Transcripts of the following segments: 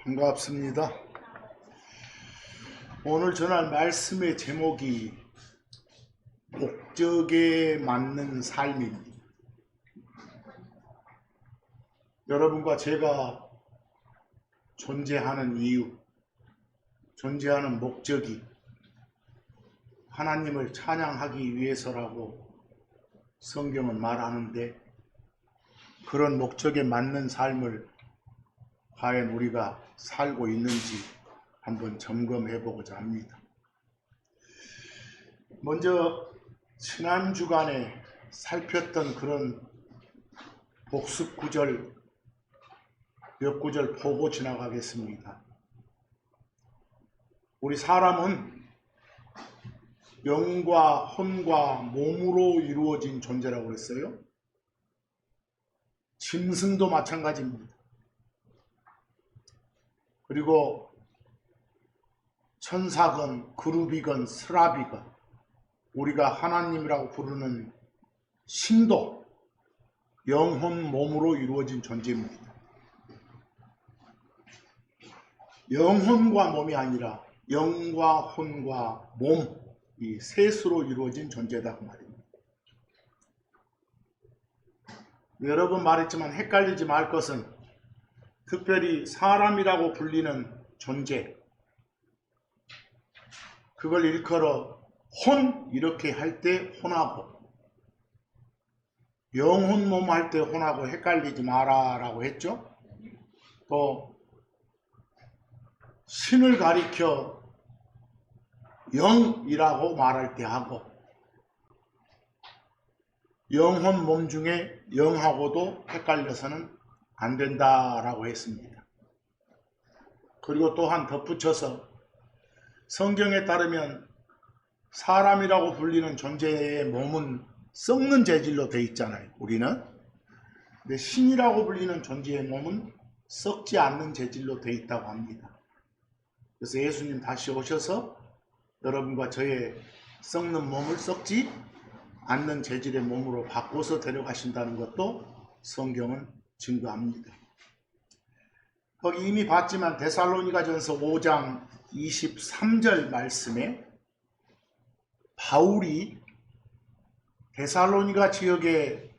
반갑습니다. 오늘 전할 말씀의 제목이 목적에 맞는 삶입니다. 여러분과 제가 존재하는 이유, 존재하는 목적이 하나님을 찬양하기 위해서라고 성경은 말하는데, 그런 목적에 맞는 삶을 과연 우리가 살고 있는지 한번 점검해 보고자 합니다. 먼저 지난 주간에 살폈던 그런 복습 구절 몇 구절 보고 지나가겠습니다. 우리 사람은 영과 혼과 몸으로 이루어진 존재라고 그랬어요. 짐승도 마찬가지입니다. 그리고 천사건 그룹이건 스라비건 우리가 하나님이라고 부르는 신도 영혼 몸으로 이루어진 존재입니다. 영혼과 몸이 아니라 영과 혼과 몸, 이 셋으로 이루어진 존재다 그 말입니다. 여러 번 말했지만 헷갈리지 말 것은 특별히 사람이라고 불리는 존재, 그걸 일컬어 혼 이렇게 할 때 혼하고 영혼 몸 할 때 혼하고 헷갈리지 마라 라고 했죠. 또 신을 가리켜 영이라고 말할 때 하고 영혼 몸 중에 영하고도 헷갈려서는 안 된다라고 했습니다. 그리고 또한 덧붙여서 성경에 따르면 사람이라고 불리는 존재의 몸은 썩는 재질로 되어 있잖아요. 우리는. 근데 신이라고 불리는 존재의 몸은 썩지 않는 재질로 되어 있다고 합니다. 그래서 예수님 다시 오셔서 여러분과 저의 썩는 몸을 썩지 않는 재질의 몸으로 바꿔서 데려가신다는 것도 성경은 증거합니다. 거기 이미 봤지만 데살로니가전서 5장 23절 말씀에 바울이 데살로니가 지역에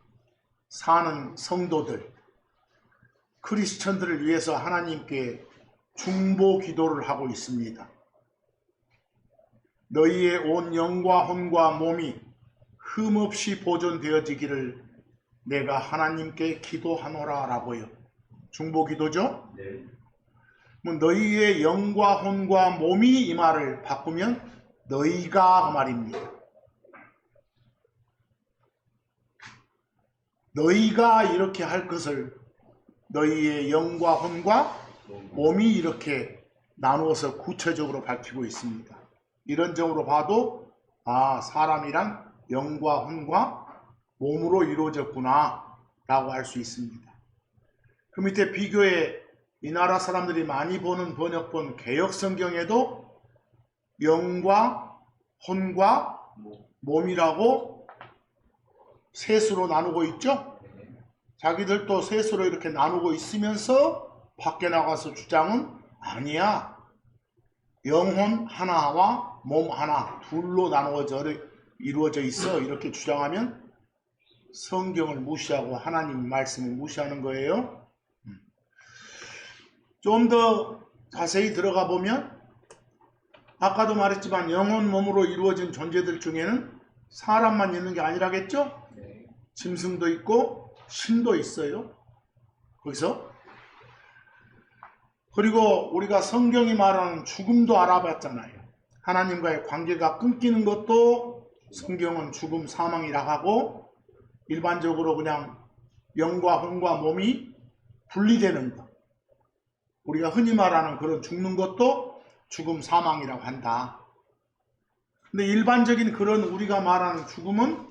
사는 성도들, 크리스천들을 위해서 하나님께 중보 기도를 하고 있습니다. 너희의 온 영과 혼과 몸이 흠없이 보존되어지기를 내가 하나님께 기도하노라 라고요. 중보 기도죠? 네. 너희의 영과 혼과 몸이 이 말을 바꾸면 너희가 그 말입니다. 너희가 이렇게 할 것을 너희의 영과 혼과 몸이 이렇게 나누어서 구체적으로 밝히고 있습니다. 이런 점으로 봐도 사람이란 영과 혼과 몸으로 이루어졌구나 라고 할 수 있습니다. 그 밑에 비교에 이 나라 사람들이 많이 보는 번역본 개역성경에도 영과 혼과 몸이라고 셋으로 나누고 있죠. 자기들도 셋으로 이렇게 나누고 있으면서 밖에 나가서 주장은 아니야, 영혼 하나와 몸 하나 둘로 나누어져 이루어져 있어 이렇게 주장하면 성경을 무시하고 하나님 말씀을 무시하는 거예요. 좀 더 자세히 들어가 보면 아까도 말했지만 영혼 몸으로 이루어진 존재들 중에는 사람만 있는 게 아니라겠죠? 짐승도 있고 신도 있어요. 거기서 그리고 우리가 성경이 말하는 죽음도 알아봤잖아요. 하나님과의 관계가 끊기는 것도 성경은 죽음 사망이라고 하고, 일반적으로 그냥 영과 혼과 몸이 분리되는 것, 우리가 흔히 말하는 그런 죽는 것도 죽음 사망이라고 한다. 근데 일반적인 그런 우리가 말하는 죽음은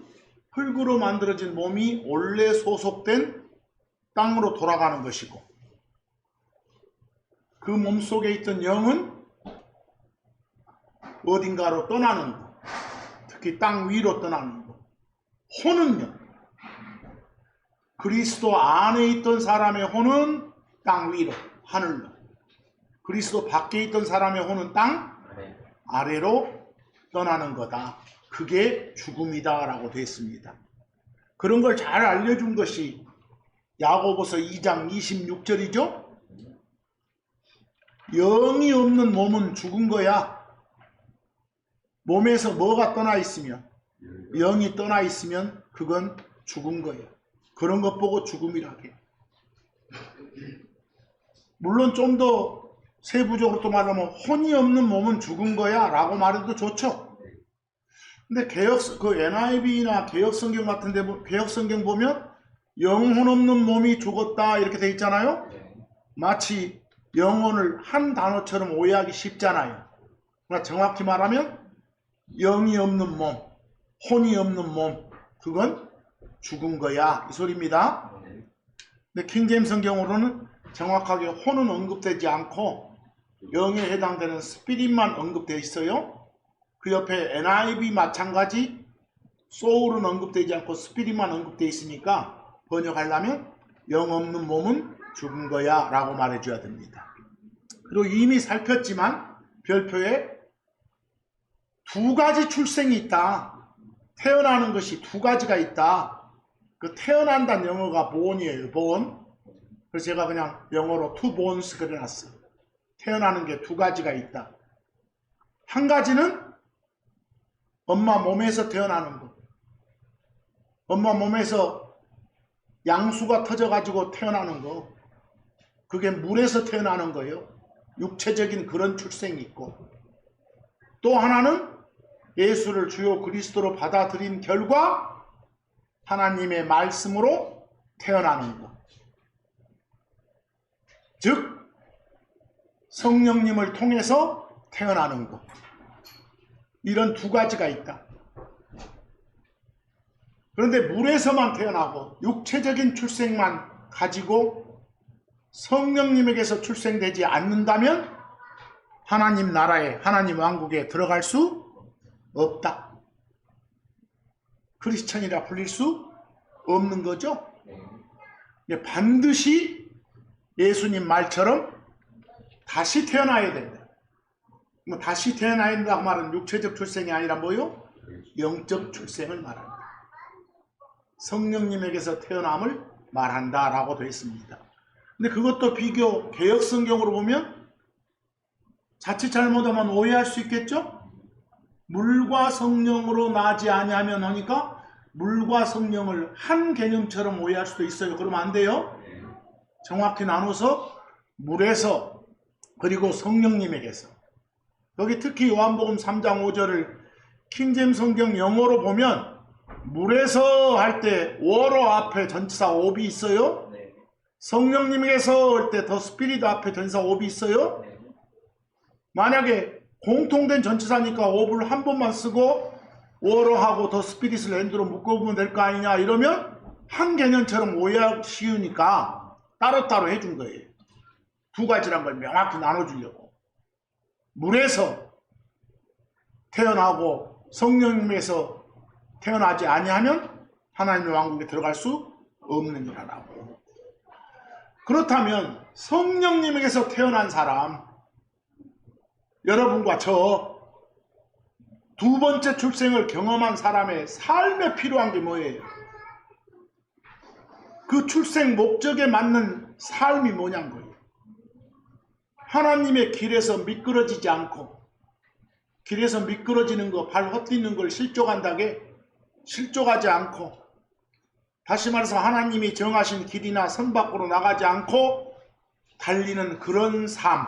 흙으로 만들어진 몸이 원래 소속된 땅으로 돌아가는 것이고, 그 몸 속에 있던 영은 어딘가로 떠나는 것, 특히 땅 위로 떠나는 것. 혼은요, 그리스도 안에 있던 사람의 혼은 땅 위로, 하늘로. 그리스도 밖에 있던 사람의 혼은 땅 아래로 떠나는 거다. 그게 죽음이다 라고 되어 있습니다. 그런 걸 잘 알려준 것이 야고보서 2장 26절이죠. 영이 없는 몸은 죽은 거야. 몸에서 뭐가 떠나 있으면, 영이 떠나 있으면 그건 죽은 거야. 그런 것 보고 죽음이라게. 물론 좀 더 세부적으로 또 말하면 혼이 없는 몸은 죽은 거야 라고 말해도 좋죠. 근데 NIV나 개혁성경 같은데, 개혁성경 보면 영혼 없는 몸이 죽었다 이렇게 돼 있잖아요. 마치 영혼을 한 단어처럼 오해하기 쉽잖아요. 그러나 정확히 말하면 영이 없는 몸, 혼이 없는 몸, 그건 죽은 거야 이 소리입니다. 근데 킹제임스 성경으로는 정확하게 혼은 언급되지 않고 영에 해당되는 스피릿만 언급되어 있어요. 그 옆에 NIV 마찬가지 소울은 언급되지 않고 스피릿만 언급되어 있으니까 번역하려면 영 없는 몸은 죽은 거야 라고 말해줘야 됩니다. 그리고 이미 살폈지만 별표에 두 가지 출생이 있다. 태어나는 것이 두 가지가 있다. 그 태어난다는 영어가 born이에요. born. 그래서 제가 그냥 영어로 two bones 그려놨어요. 태어나는 게 두 가지가 있다. 한 가지는 엄마 몸에서 태어나는 것. 엄마 몸에서 양수가 터져가지고 태어나는 거. 그게 물에서 태어나는 거예요. 육체적인 그런 출생이 있고, 또 하나는 예수를 주요 그리스도로 받아들인 결과 하나님의 말씀으로 태어나는 것. 즉 성령님을 통해서 태어나는 것. 이런 두 가지가 있다. 그런데 물에서만 태어나고 육체적인 출생만 가지고 성령님에게서 출생되지 않는다면 하나님 나라에, 하나님 왕국에 들어갈 수 없다. 크리스천이라 불릴 수 없는 거죠. 반드시 예수님 말처럼 다시 태어나야 된다. 다시 태어나야 된다고 말은 육체적 출생이 아니라 뭐요? 영적 출생을 말합니다. 성령님에게서 태어남을 말한다 라고 되어 있습니다. 근데 그것도 비교 개혁성경으로 보면 자칫 잘못하면 오해할 수 있겠죠? 물과 성령으로 나지 아니하면 하니까 물과 성령을 한 개념처럼 오해할 수도 있어요. 그러면 안 돼요. 정확히 나눠서 물에서 그리고 성령님에게서. 여기 특히 요한복음 3장 5절을 킹제임스 성경 영어로 보면 물에서 할 때 워러 앞에 전치사 오비 있어요. 성령님에게서 할 때 더 스피릿 앞에 전치사 오비 있어요. 만약에 공통된 전치사니까 오브를 한 번만 쓰고 워러하고 더 스피릿을 엔드로 묶어보면 될 거 아니냐 이러면 한 개념처럼 오해하기 쉬우니까 따로따로 해준 거예요. 두 가지란 걸 명확히 나눠주려고. 물에서 태어나고 성령님에서 태어나지 아니하면 하나님의 왕국에 들어갈 수 없는 거라고. 그렇다면 성령님에게서 태어난 사람, 여러분과 저 두 번째 출생을 경험한 사람의 삶에 필요한 게 뭐예요? 그 출생 목적에 맞는 삶이 뭐냐는 거예요. 하나님의 길에서 미끄러지지 않고, 길에서 미끄러지는 거, 발 헛디는 걸 실족한다게 실족하지 않고, 다시 말해서 하나님이 정하신 길이나 선 밖으로 나가지 않고 달리는 그런 삶,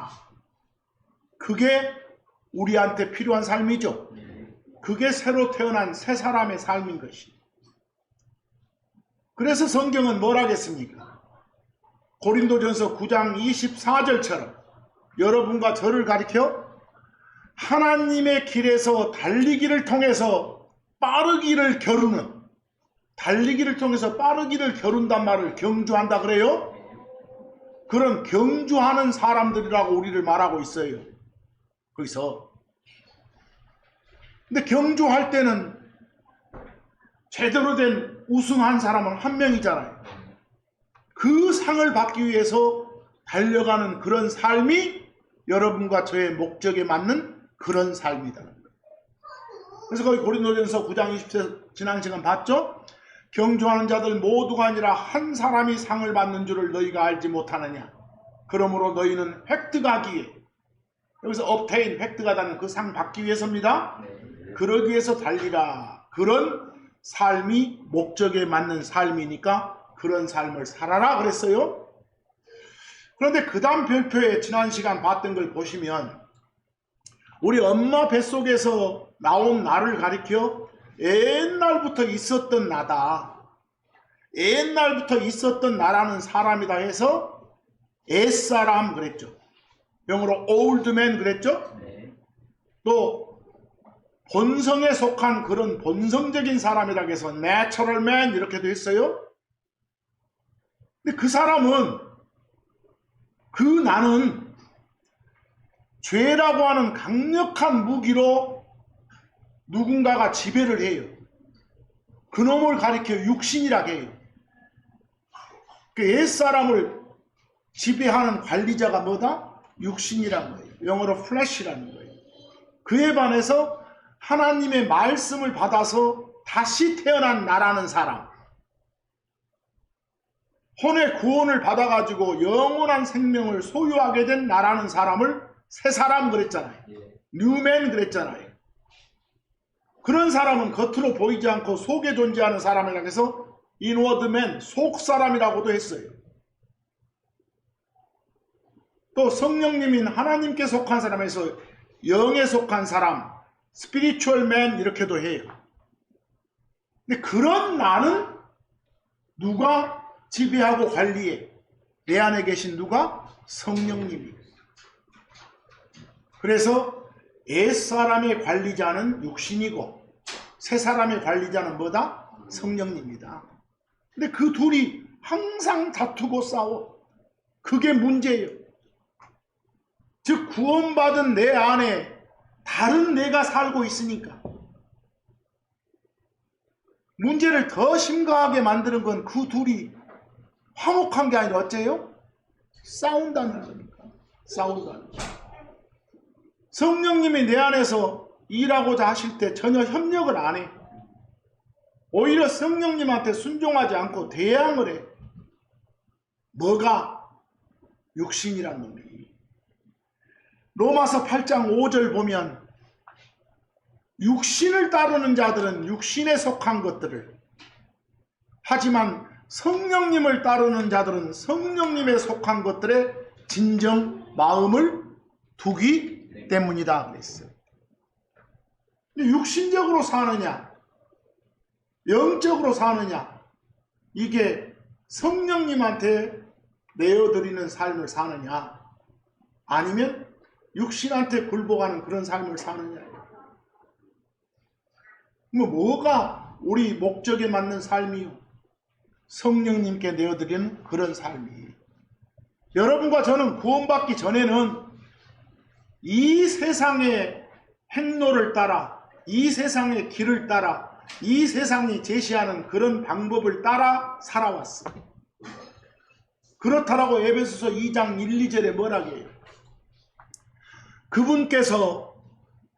그게 우리한테 필요한 삶이죠. 그게 새로 태어난 새 사람의 삶인 것이. 그래서 성경은 뭘 하겠습니까? 고린도전서 9장 24절처럼 여러분과 저를 가리켜 하나님의 길에서 달리기를 통해서 빠르기를 겨루는, 달리기를 통해서 빠르기를 겨룬단 말을 경주한다 그래요? 그런 경주하는 사람들이라고 우리를 말하고 있어요. 거기서. 근데 경주할 때는 제대로 된 우승한 사람은 한 명이잖아요. 그 상을 받기 위해서 달려가는 그런 삶이 여러분과 저의 목적에 맞는 그런 삶이다. 그래서 거기 고린도전서 9장 20절 지난 시간 봤죠? 경주하는 자들 모두가 아니라 한 사람이 상을 받는 줄을 너희가 알지 못하느냐. 그러므로 너희는 획득하기에, 여기서 obtain, 획득하다는 그 상 받기 위해서입니다. 그러기 위해서 달리라. 그런 삶이 목적에 맞는 삶이니까 그런 삶을 살아라 그랬어요. 그런데 그 다음 별표에 지난 시간 봤던 걸 보시면 우리 엄마 뱃속에서 나온 나를 가리켜 옛날부터 있었던 나다. 옛날부터 있었던 나라는 사람이다 해서 옛사람 그랬죠. 영어로 old man 그랬죠. 또 본성에 속한 그런 본성적인 사람이라고 해서 natural man 이렇게도 했어요. 근데 그 사람은, 그 나는 죄라고 하는 강력한 무기로 누군가가 지배를 해요. 그놈을 가리켜 육신이라고 해요. 그 옛사람을 지배하는 관리자가 뭐다? 육신이라는 거예요. 영어로 flesh라는 거예요. 그에 반해서 하나님의 말씀을 받아서 다시 태어난 나라는 사람, 혼의 구원을 받아가지고 영원한 생명을 소유하게 된 나라는 사람을 새 사람 그랬잖아요. 뉴맨 그랬잖아요. 그런 사람은 겉으로 보이지 않고 속에 존재하는 사람이라고 해서 인워드맨, 속 사람이라고도 했어요. 또 성령님인 하나님께 속한 사람에서 영에 속한 사람, 스피리추얼 맨 이렇게도 해요. 근데 그런 나는 누가 지배하고 관리해? 내 안에 계신 누가? 성령님이. 그래서 옛사람의 관리자는 육신이고 새사람의 관리자는 뭐다? 성령님이다. 근데 그 둘이 항상 다투고 싸워. 그게 문제예요. 즉 구원받은 내 안에 다른 내가 살고 있으니까. 문제를 더 심각하게 만드는 건 그 둘이 화목한 게 아니라 어째요? 싸운다는 거니까. 싸운다는 거. 성령님이 내 안에서 일하고자 하실 때 전혀 협력을 안 해. 오히려 성령님한테 순종하지 않고 대항을 해. 뭐가? 육신이란 놈이. 로마서 8장 5절 보면 육신을 따르는 자들은 육신에 속한 것들을, 하지만 성령님을 따르는 자들은 성령님에 속한 것들에 진정 마음을 두기 때문이다 그랬어요. 근데 육신적으로 사느냐 영적으로 사느냐, 이게 성령님한테 내어드리는 삶을 사느냐 아니면 육신한테 굴복하는 그런 삶을 사느냐. 뭐가 우리 목적에 맞는 삶이요? 성령님께 내어드리는 그런 삶이. 여러분과 저는 구원받기 전에는 이 세상의 행로를 따라, 이 세상의 길을 따라, 이 세상이 제시하는 그런 방법을 따라 살아왔어요. 그렇다라고 에베소서 2장 1, 2절에 뭐라고 해요? 그분께서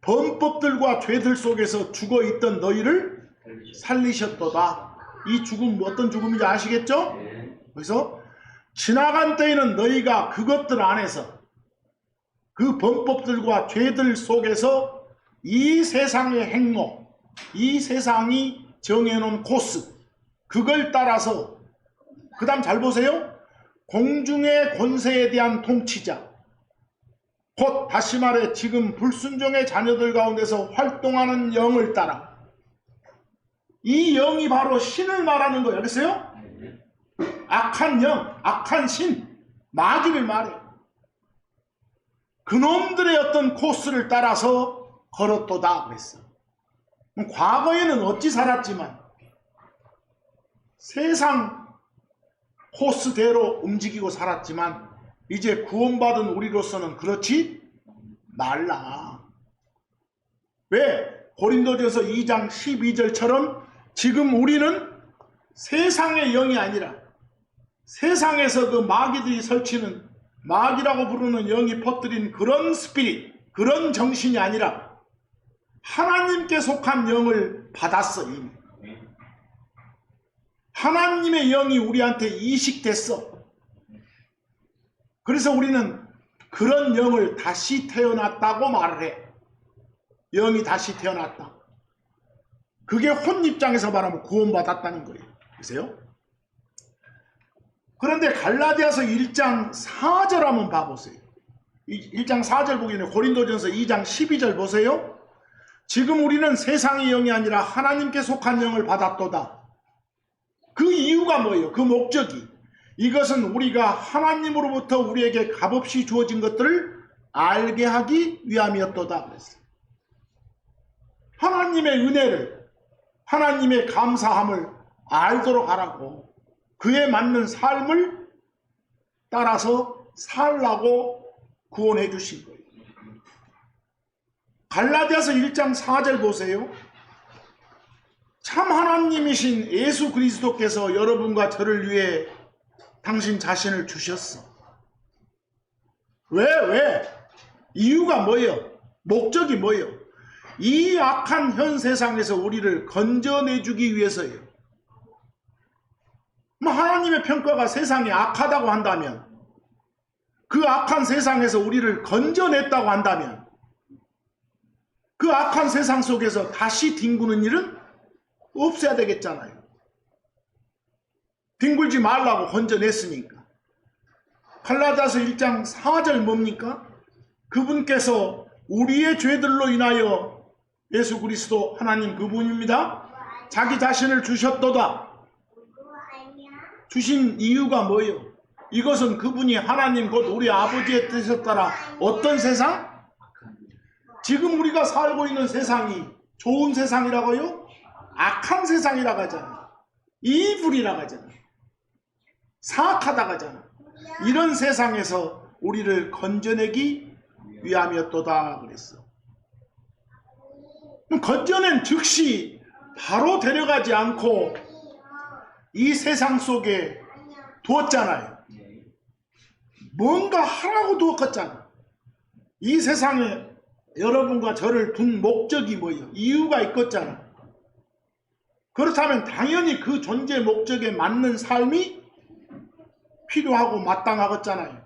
범법들과 죄들 속에서 죽어있던 너희를 살리셨도다. 이 죽음 어떤 죽음인지 아시겠죠? 그래서 지나간 때에는 너희가 그것들 안에서 그 범법들과 죄들 속에서 이 세상의 행로, 이 세상이 정해놓은 코스, 그걸 따라서, 그 다음 잘 보세요. 공중의 권세에 대한 통치자, 곧 다시 말해 지금 불순종의 자녀들 가운데서 활동하는 영을 따라. 이 영이 바로 신을 말하는 거예요. 알겠어요? 악한 영, 악한 신, 마귀를 말해. 그놈들의 어떤 코스를 따라서 걸었도다 그랬어. 과거에는 어찌 살았지만 세상 코스대로 움직이고 살았지만 이제 구원받은 우리로서는 그렇지 말라. 왜? 고린도전서 2장 12절처럼 지금 우리는 세상의 영이 아니라 세상에서 그 마귀들이 설치는 마귀라고 부르는 영이 퍼뜨린 그런 스피릿, 그런 정신이 아니라 하나님께 속한 영을 받았어. 이미. 하나님의 영이 우리한테 이식됐어. 그래서 우리는 그런 영을 다시 태어났다고 말을 해. 영이 다시 태어났다. 그게 혼 입장에서 말하면 구원받았다는 거예요. 보세요. 그런데 갈라디아서 1장 4절 한번 봐보세요. 1장 4절 보기 전에 고린도전서 2장 12절 보세요. 지금 우리는 세상의 영이 아니라 하나님께 속한 영을 받았도다. 그 이유가 뭐예요? 그 목적이. 이것은 우리가 하나님으로부터 우리에게 값없이 주어진 것들을 알게 하기 위함이었도다. 그랬어요. 하나님의 은혜를, 하나님의 감사함을 알도록 하라고, 그에 맞는 삶을 따라서 살라고 구원해 주신 거예요. 갈라디아서 1장 4절 보세요. 참 하나님이신 예수 그리스도께서 여러분과 저를 위해 당신 자신을 주셨어. 왜? 이유가 뭐예요? 목적이 뭐예요? 이 악한 현 세상에서 우리를 건져내주기 위해서예요. 하나님의 평가가 세상이 악하다고 한다면, 그 악한 세상에서 우리를 건져냈다고 한다면, 그 악한 세상 속에서 다시 뒹구는 일은 없어야 되겠잖아요. 뒹굴지 말라고 건져냈으니까. 갈라디아서 1장 4절 뭡니까? 그분께서 우리의 죄들로 인하여 예수 그리스도 하나님 그분입니다. 자기 자신을 주셨도다. 주신 이유가 뭐예요? 이것은 그분이 하나님 곧 우리 아버지의 뜻에 따라 어떤 세상? 지금 우리가 살고 있는 세상이 좋은 세상이라고요? 악한 세상이라고 하잖아요. 이불이라고 하잖아요. 사악하다고 하잖아요. 이런 세상에서 우리를 건져내기 위함이었도다 그랬어. 건져낸 즉시 바로 데려가지 않고 이 세상 속에 두었잖아요. 뭔가 하라고 두었잖아. 이 세상에 여러분과 저를 둔 목적이 뭐예요? 이유가 있겠잖아. 그렇다면 당연히 그 존재 목적에 맞는 삶이 필요하고 마땅하겠잖아요.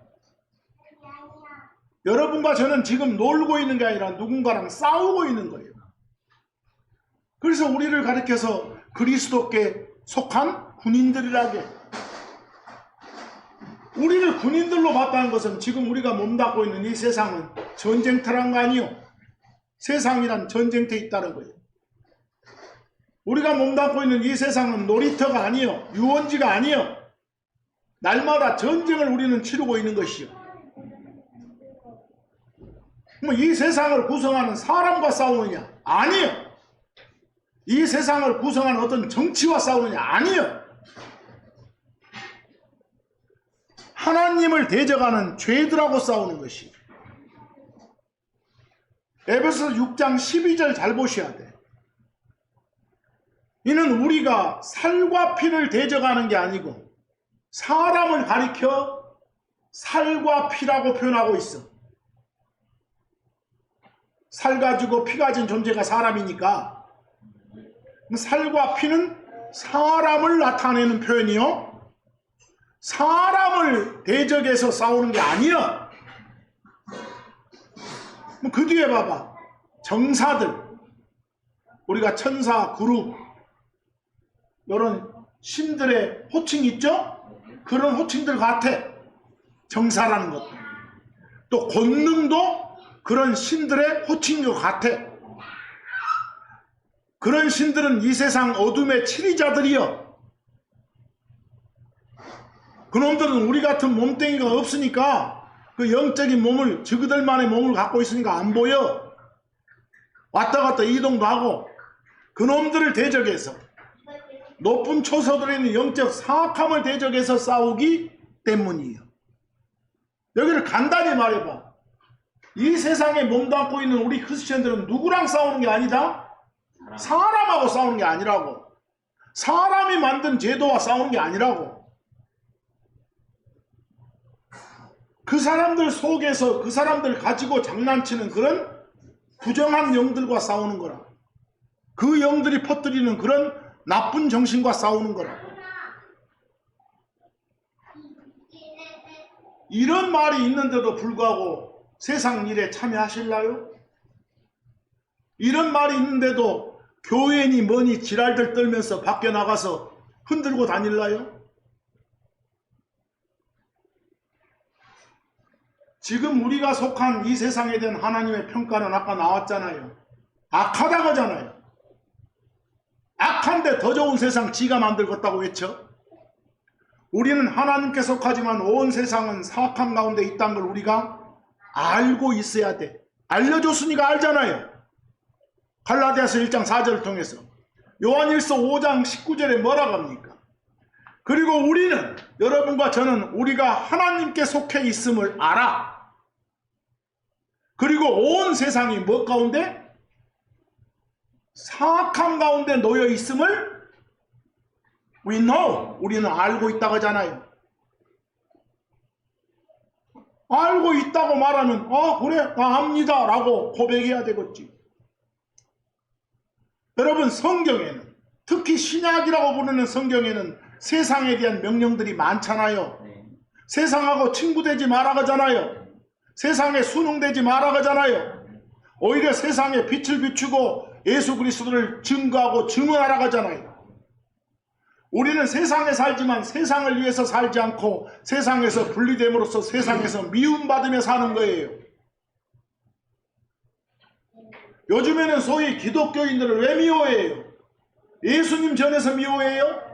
여러분과 저는 지금 놀고 있는 게 아니라 누군가랑 싸우고 있는 거예요. 그래서 우리를 가리켜서 그리스도께 속한 군인들이라게. 우리를 군인들로 봤다는 것은 지금 우리가 몸담고 있는 이 세상은 전쟁터란 거 아니요. 세상이란 전쟁터에 있다는 거예요. 우리가 몸담고 있는 이 세상은 놀이터가 아니요. 유원지가 아니요. 날마다 전쟁을 우리는 치르고 있는 것이요. 이 세상을 구성하는 사람과 싸우느냐? 아니요. 이 세상을 구성하는 어떤 정치와 싸우느냐? 아니요. 하나님을 대적하는 죄들하고 싸우는 것이. 에베소서 6장 12절 잘 보셔야 돼. 이는 우리가 살과 피를 대적하는 게 아니고 사람을 가리켜 살과 피라고 표현하고 있어. 살 가지고 피 가진 존재가 사람이니까 살과 피는 사람을 나타내는 표현이요. 사람을 대적해서 싸우는 게 아니야. 그 뒤에 봐봐. 정사들, 우리가 천사, 그룹, 이런 신들의 호칭 있죠? 그런 호칭들 같아. 정사라는 것. 또 권능도 그런 신들의 호칭인 것 같아. 그런 신들은 이 세상 어둠의 치리자들이여. 그놈들은 우리 같은 몸뚱이가 없으니까 그 영적인 몸을, 저그들만의 몸을 갖고 있으니까 안 보여. 왔다 갔다 이동도 하고 그놈들을 대적해서 높은 초소들에 있는 영적 사악함을 대적해서 싸우기 때문이에요. 여기를 간단히 말해봐. 이 세상에 몸담고 있는 우리 크리스천들은 누구랑 싸우는 게 아니다? 사람하고 싸우는 게 아니라고. 사람이 만든 제도와 싸우는 게 아니라고. 그 사람들 속에서 그 사람들 가지고 장난치는 그런 부정한 영들과 싸우는 거라. 그 영들이 퍼뜨리는 그런 나쁜 정신과 싸우는 거라. 이런 말이 있는데도 불구하고 세상 일에 참여하실라요? 이런 말이 있는데도 교회니 뭐니 지랄들 떨면서 밖에 나가서 흔들고 다닐라요? 지금 우리가 속한 이 세상에 대한 하나님의 평가는 아까 나왔잖아요. 악하다고잖아요. 악한데 더 좋은 세상 지가 만들겠다고 외쳐? 우리는 하나님께 속하지만 온 세상은 사악함 가운데 있다는 걸 우리가 알고 있어야 돼. 알려줬으니까 알잖아요. 갈라디아서 1장 4절을 통해서. 요한일서 5장 19절에 뭐라고 합니까? 그리고 우리는, 여러분과 저는 우리가 하나님께 속해 있음을 알아. 그리고 온 세상이 뭐 가운데? 사악함 가운데 놓여 있음을 we know. 우리는 알고 있다고 하잖아요. 알고 있다고 말하면 그래 나 압니다 라고 고백해야 되겠지. 여러분, 성경에는, 특히 신약이라고 부르는 성경에는 세상에 대한 명령들이 많잖아요. 세상하고 친구되지 말아 가잖아요. 세상에 순응되지 말아 가잖아요. 오히려 세상에 빛을 비추고 예수 그리스도를 증거하고 증언하라 가잖아요. 우리는 세상에 살지만 세상을 위해서 살지 않고 세상에서 분리됨으로써 세상에서 미움받으며 사는 거예요. 요즘에는 소위 기독교인들을 왜 미워해요? 예수님 전에서 미워해요?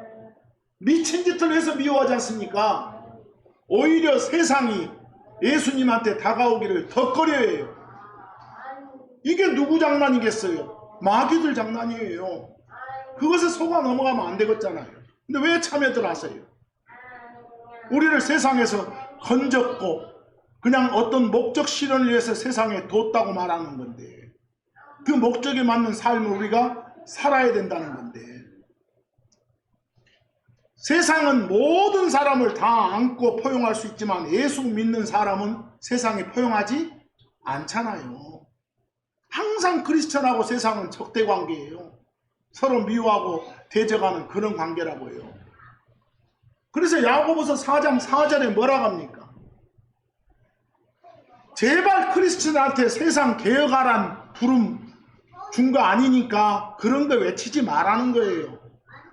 미친 짓을 해서 미워하지 않습니까? 오히려 세상이 예수님한테 다가오기를 덕거려해요. 이게 누구 장난이겠어요? 마귀들 장난이에요. 그것에 속아 넘어가면 안 되겠잖아요. 근데 왜 참여들 하세요? 우리를 세상에서 건졌고 그냥 어떤 목적 실현을 위해서 세상에 뒀다고 말하는 건데, 그 목적에 맞는 삶을 우리가 살아야 된다는 건데, 세상은 모든 사람을 다 안고 포용할 수 있지만 예수 믿는 사람은 세상에 포용하지 않잖아요. 항상 크리스천하고 세상은 적대 관계예요. 서로 미워하고 대적하는 그런 관계라고 해요. 그래서 야고보서 4장 4절에 뭐라고 합니까? 제발 크리스천한테 세상 개혁하란 부름 준 거 아니니까 그런 거 외치지 말라는 거예요.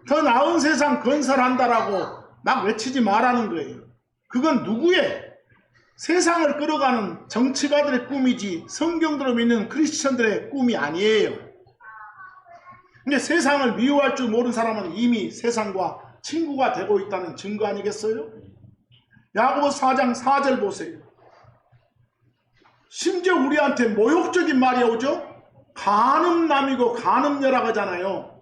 더 나은 세상 건설한다라고 막 외치지 말라는 거예요. 그건 누구의? 세상을 끌어가는 정치가들의 꿈이지 성경대로 믿는 크리스천들의 꿈이 아니에요. 근데 세상을 미워할 줄 모르는 사람은 이미 세상과 친구가 되고 있다는 증거 아니겠어요? 야고보서 4장 4절 보세요. 심지어 우리한테 모욕적인 말이 오죠? 간음남이고 간음녀라고 하잖아요.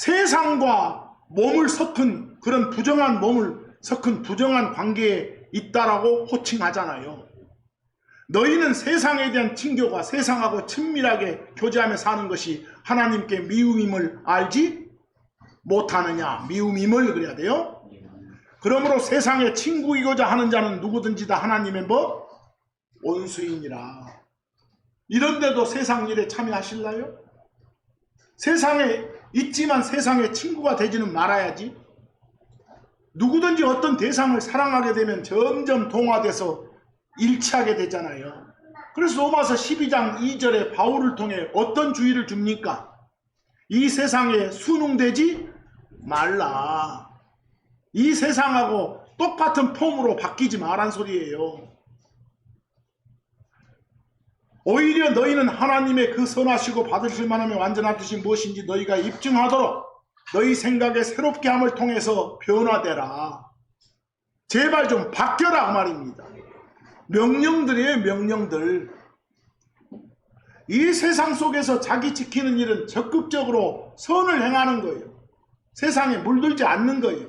세상과 몸을 섞은 그런 부정한 몸을 섞은 부정한 관계에 있다라고 호칭하잖아요. 너희는 세상에 대한 친교가 세상하고 친밀하게 교제하며 사는 것이 하나님께 미움임을 알지 못하느냐. 미움임을 그래야 돼요. 그러므로 세상의 친구이고자 하는 자는 누구든지 다 하나님의 원수이니라. 이런데도 세상 일에 참여하실래요? 세상에 있지만 세상의 친구가 되지는 말아야지. 누구든지 어떤 대상을 사랑하게 되면 점점 동화돼서 일치하게 되잖아요. 그래서 로마서 12장 2절에 바울을 통해 어떤 주의를 줍니까? 이 세상에 순응되지 말라. 이 세상하고 똑같은 폼으로 바뀌지 말란 소리예요. 오히려 너희는 하나님의 그 선하시고 받으실 만함의 완전한 뜻이 무엇인지 너희가 입증하도록 너희 생각에 새롭게 함을 통해서 변화되라. 제발 좀 바뀌어라 그 말입니다. 명령들이에요. 명령들. 이 세상 속에서 자기 지키는 일은 적극적으로 선을 행하는 거예요. 세상에 물들지 않는 거예요.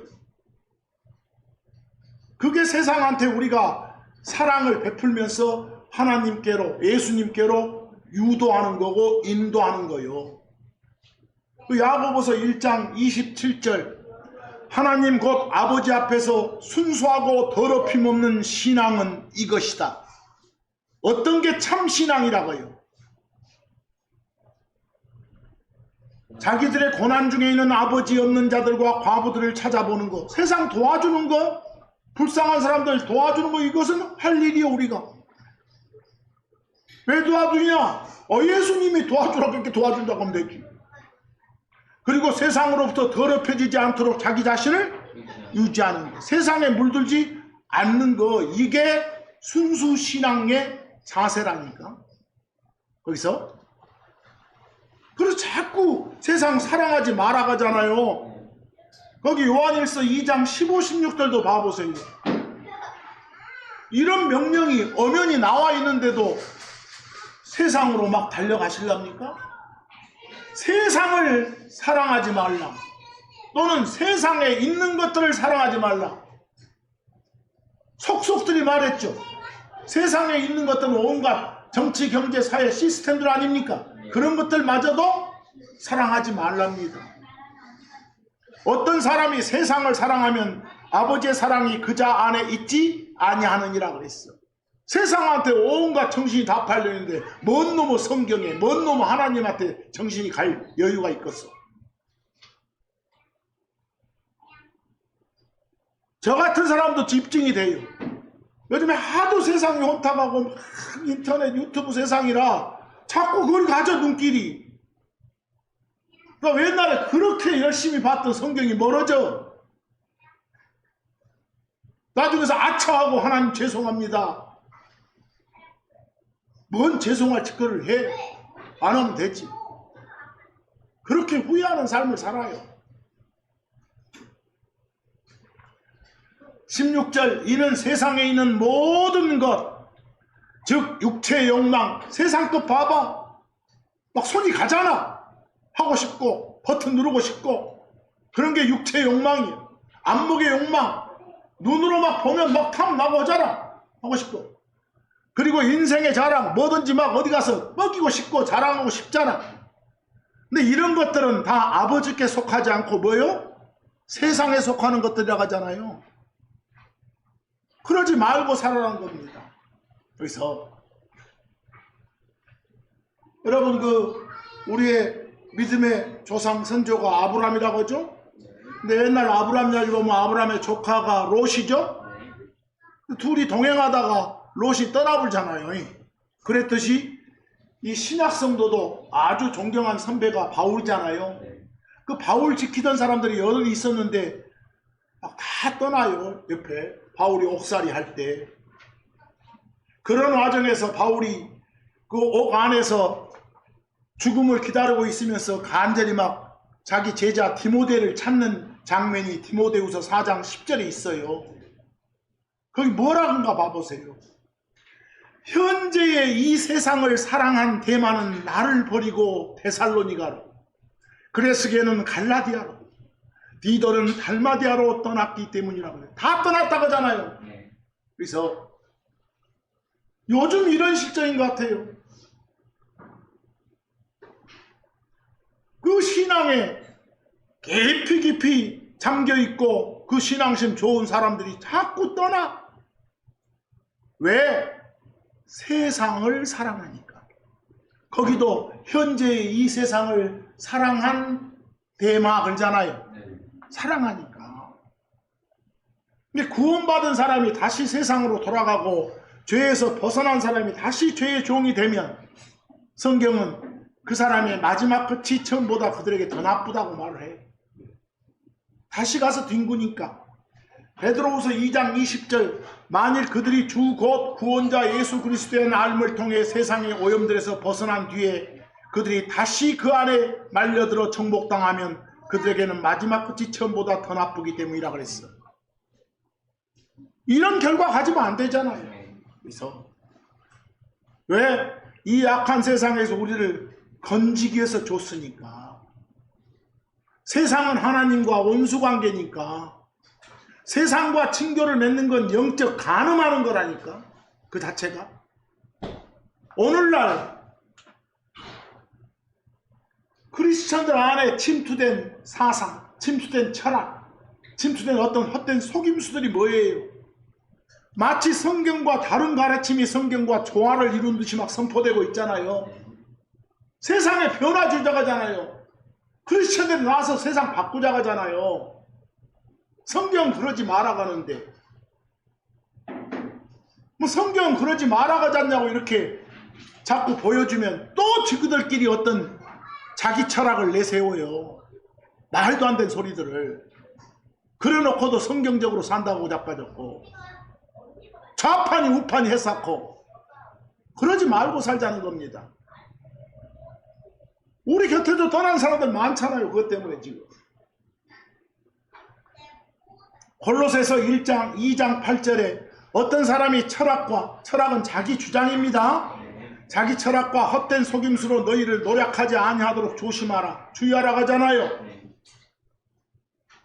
그게 세상한테 우리가 사랑을 베풀면서 하나님께로 예수님께로 유도하는 거고 인도하는 거예요. 그 야고보서 1장 27절 하나님 곧 아버지 앞에서 순수하고 더럽힘 없는 신앙은 이것이다. 어떤 게 참 신앙이라고요? 자기들의 고난 중에 있는 아버지 없는 자들과 과부들을 찾아보는 거, 세상 도와주는 거, 불쌍한 사람들 도와주는 거, 이것은 할 일이요. 우리가 왜 도와주냐? 예수님이 도와주라고 이렇게 도와준다고 하면 되지. 그리고 세상으로부터 더럽혀지지 않도록 자기 자신을 유지하는 거, 세상에 물들지 않는 거, 이게 순수 신앙의 자세라니까. 거기서 그래서 자꾸 세상 사랑하지 말아가잖아요. 거기 요한일서 2장 15, 16절도 봐보세요. 이런 명령이 엄연히 나와 있는데도 세상으로 막 달려가실랍니까? 세상을 사랑하지 말라, 또는 세상에 있는 것들을 사랑하지 말라. 속속들이 말했죠. 세상에 있는 것들은 온갖 정치, 경제, 사회 시스템들 아닙니까? 그런 것들마저도 사랑하지 말랍니다. 어떤 사람이 세상을 사랑하면 아버지의 사랑이 그자 안에 있지 아니하느니라 그랬어. 세상한테 온갖 정신이 다 팔려있는데 뭔 놈의 성경에, 뭔 놈의 하나님한테 정신이 갈 여유가 있겠어. 저 같은 사람도 집중이 돼요. 요즘에 하도 세상이 혼탁하고 막 인터넷, 유튜브 세상이라 자꾸 그걸 가져, 눈길이. 그러니까 옛날에 그렇게 열심히 봤던 성경이 멀어져. 나중에서 아차하고 하나님 죄송합니다. 뭔 죄송할 짓거리를 해? 안 하면 되지. 그렇게 후회하는 삶을 살아요. 16절, 이는 세상에 있는 모든 것, 즉 육체의 욕망, 세상 것 봐봐. 막 손이 가잖아. 하고 싶고 버튼 누르고 싶고, 그런 게 육체의 욕망이에요. 안목의 욕망, 눈으로 막 보면 막 탐 나고 하잖아. 하고 싶고. 그리고 인생의 자랑, 뭐든지 막 어디 가서 먹이고 싶고 자랑하고 싶잖아. 근데 이런 것들은 다 아버지께 속하지 않고 뭐요? 세상에 속하는 것들이라고 하잖아요. 그러지 말고 살아라는 겁니다. 그래서 여러분, 우리의 믿음의 조상 선조가 아브람이라고 하죠. 근데 옛날 아브람 이야기 보면 아브람의 조카가 롯이죠. 둘이 동행하다가 롯이 떠나버리잖아요. 그랬듯이 이 신약 성도도 아주 존경한 선배가 바울이잖아요. 그 바울 지키던 사람들이 여럿 있었는데 막 다 떠나요. 옆에 바울이 옥살이 할 때. 그런 와중에서 바울이 그 옥 안에서 죽음을 기다리고 있으면서 간절히 막 자기 제자 디모데를 찾는 장면이 디모데후서 4장 10절에 있어요. 거기 뭐라는가 봐보세요. 현재의 이 세상을 사랑한 데마는 나를 버리고 데살로니가로, 그레스게는 갈라디아로, 디도는 달마디아로 떠났기 때문이라고 해요. 다 떠났다고 하잖아요. 그래서 요즘 이런 실정인 것 같아요. 그 신앙에 깊이 잠겨있고 그 신앙심 좋은 사람들이 자꾸 떠나. 왜? 세상을 사랑하니까. 거기도 현재의 이 세상을 사랑한 데마 그러잖아요. 사랑하니까. 근데 구원받은 사람이 다시 세상으로 돌아가고 죄에서 벗어난 사람이 다시 죄의 종이 되면 성경은 그 사람의 마지막 끝이 처음보다 그들에게 더 나쁘다고 말을 해요. 다시 가서 뒹구니까. 베드로후서 2장 20절, 만일 그들이 주 곧 구원자 예수 그리스도의 나음을 통해 세상의 오염들에서 벗어난 뒤에 그들이 다시 그 안에 말려들어 정복당하면 그들에게는 마지막 끝이 처음보다 더 나쁘기 때문이라 그랬어. 이런 결과 가지면 안 되잖아요. 그래서 왜? 이 악한 세상에서 우리를 건지기 위해서 줬으니까. 세상은 하나님과 원수관계니까. 세상과 친교를 맺는 건 영적 간음하는 거라니까. 그 자체가. 오늘날 크리스천들 안에 침투된 사상, 침투된 철학, 침투된 어떤 헛된 속임수들이 뭐예요? 마치 성경과 다른 가르침이 성경과 조화를 이룬 듯이 막 선포되고 있잖아요. 세상에 변화 주자고 하잖아요. 크리스천들이 나와서 세상 바꾸자고 하잖아요. 성경은 그러지 말아가는데 뭐 성경은 그러지 말아가지 않냐고 이렇게 자꾸 보여주면 또 지그들끼리 어떤 자기 철학을 내세워요. 말도 안 되는 소리들을. 그래놓고도 성경적으로 산다고 자빠졌고 좌판이 우판이 했었고 그러지 말고 살자는 겁니다. 우리 곁에도 떠난 사람들 많잖아요. 그것 때문에 지금. 골로새서 1장 2장 8절에 어떤 사람이 철학은 자기 주장입니다. 자기 철학과 헛된 속임수로 너희를 노략하지 아니하도록 조심하라. 주의하라 하잖아요.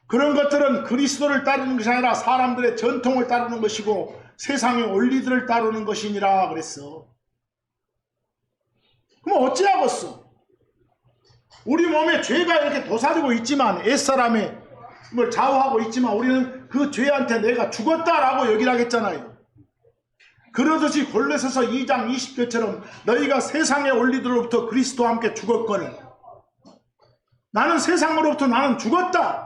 그런 것들은 그리스도를 따르는 것이 아니라 사람들의 전통을 따르는 것이고 세상의 원리들을 따르는 것이니라 그랬어. 그럼 어찌하겠어? 우리 몸에 죄가 이렇게 도사리고 있지만 옛사람의 걸 좌우하고 있지만 우리는 그 죄한테 내가 죽었다라고 얘기를 하겠잖아요. 그러듯이 골로새서 2장 20절처럼 너희가 세상의 원리들로부터 그리스도와 함께 죽었거늘 나는 세상으로부터 나는 죽었다.